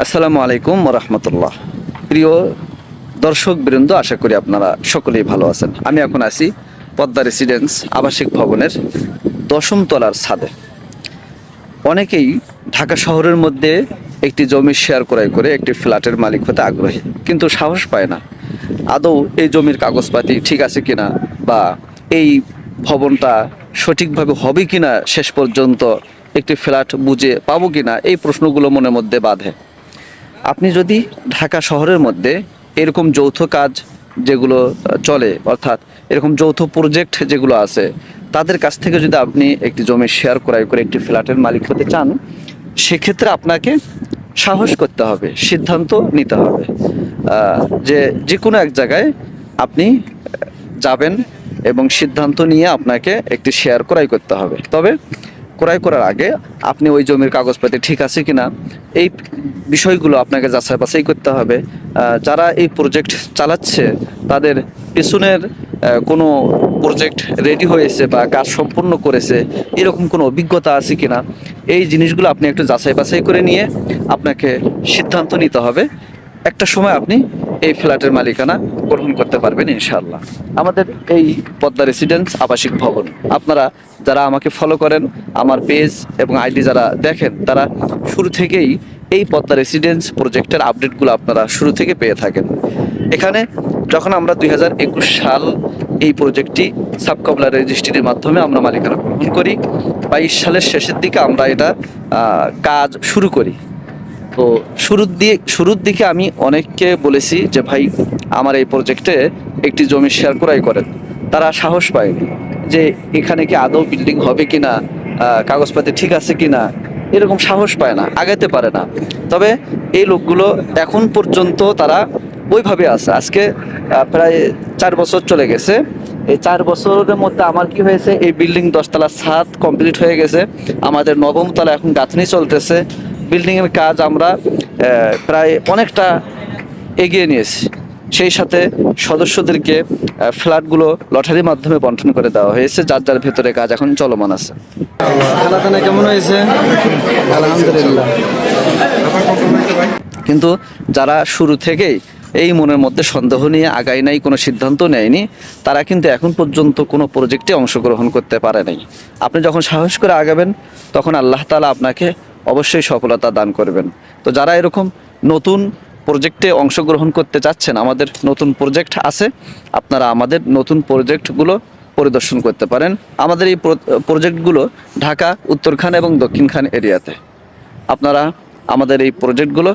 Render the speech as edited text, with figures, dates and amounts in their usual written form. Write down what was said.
আসসালামু আলাইকুম রহমতুল্লাহ। প্রিয় দর্শক বৃন্দ, আশা করি আপনারা সকলেই ভালো আছেন। আমি এখন আছি পদ্মা রেসিডেন্স আবাসিক ভবনের 10ম তলার ছাদে। অনেকেই ঢাকা শহরের মধ্যে একটি জমি শেয়ার ক্রয় করে একটি ফ্ল্যাটের মালিক হতে আগ্রহী, কিন্তু সাহস পায় না আদৌ এই জমির কাগজপাতি ঠিক আছে কিনা, বা এই ভবনটা সঠিকভাবে হবে কিনা, শেষ পর্যন্ত একটি ফ্ল্যাট বুঝে পাবো কিনা, এই প্রশ্নগুলো মনের মধ্যে বাধে। আপনি যদি ঢাকা শহরের মধ্যে এরকম যৌথ কাজ যেগুলো চলে, অর্থাৎ এরকম যৌথ প্রজেক্ট যেগুলো আছে, তাদের কাছ থেকে যদি আপনি একটি জমি শেয়ার ক্রয় করে একটি ফ্ল্যাটের মালিক হতে চান, সেক্ষেত্রে আপনাকে সাহস করতে হবে, সিদ্ধান্ত নিতে হবে যে যে কোনো এক জায়গায় আপনি যাবেন এবং সিদ্ধান্ত নিয়ে আপনাকে একটি শেয়ার ক্রয় করতে হবে। তবে ক্রয় করার আগে আপনি ওই জমির কাগজপাতি ঠিক আছে কিনা, এই বিষয়গুলো আপনাকে যাচাই বাছাই করতে হবে। যারা এই প্রজেক্ট চালাচ্ছে তাদের পেছনের কোনো প্রজেক্ট রেডি হয়েছে বা কাজ সম্পূর্ণ করেছে, এরকম কোনো অভিজ্ঞতা আছে কিনা, এই জিনিসগুলো আপনি একটু যাচাই বাছাই করে নিয়ে আপনাকে সিদ্ধান্ত নিতে হবে। একটা সময় আপনি এই ফ্ল্যাটের মালিকানা গ্রহণ করতে পারবেন ইনশাআল্লাহ। আমাদের এই পদ্মা রেসিডেন্স আবাসিক ভবন, আপনারা যারা আমাকে ফলো করেন, আমার পেজ এবং আইডি যারা দেখেন, তারা শুরু থেকেই এই পদ্মা রেসিডেন্স প্রজেক্টের আপডেটগুলো আপনারা শুরু থেকে পেয়ে থাকেন। এখানে যখন আমরা 2021 সাল এই প্রজেক্টটি সাবকবলা রেজিস্ট্রির মাধ্যমে আমরা মালিকানা গ্রহণ করি, 22 সালের শেষের দিকে আমরা এটা কাজ শুরু করি। তো শুরুর দিকে আমি অনেককে বলেছি যে ভাই, আমার এই প্রজেক্টে একটি জমি শেয়ার ক্রয় করেন। তারা সাহস পায়নি যে এখানে কি আদৌ বিল্ডিং হবে কিনা, কাগজপাতি ঠিক আছে কিনা, এরকম সাহস পায় না, আগাতে পারে না। তবে এই লোকগুলো এখন পর্যন্ত তারা ওইভাবে আছে। আজকে প্রায় 4 বছর চলে গেছে। এই 4 বছরের মধ্যে আমার কি হয়েছে, এই বিল্ডিং 10 তলা ছাদ কমপ্লিট হয়ে গেছে, আমাদের 9ম তলা এখন গাঁথনি চলতেছে। বিল্ডিংয়ের কাজ আমরা প্রায় অনেকটা এগিয়ে নিয়েছি। সেই সাথে সদস্যদেরকে ফ্ল্যাটগুলো লটারির মাধ্যমে বন্টন করে দেওয়া হয়েছে, যার যার ভেতরে কাজ এখন চলমান আছে। খেলাধুলা কেমন হয়েছে? আলহামদুলিল্লাহ। কিন্তু যারা শুরু থেকেই এই মনের মধ্যে সন্দেহ নিয়ে আগায় নাই, কোনো সিদ্ধান্ত নেয়নি, তারা কিন্তু এখন পর্যন্ত কোনো প্রজেক্টে অংশগ্রহণ করতে পারে নাই। আপনি যখন সাহস করে আগাবেন, তখন আল্লাহ তাআলা আপনাকে অবশ্যই সফলতা দান করবেন। তো যারা এরকম নতুন প্রজেক্টে অংশগ্রহণ করতে চাচ্ছেন, আমাদের নতুন প্রজেক্ট আছে, আপনারা আমাদের নতুন প্রজেক্টগুলো পরিদর্শন করতে পারেন। আমাদের এই প্রজেক্টগুলো ঢাকা উত্তরখান এবং দক্ষিণখান এরিয়াতে। আপনারা আমাদের এই প্রজেক্টগুলো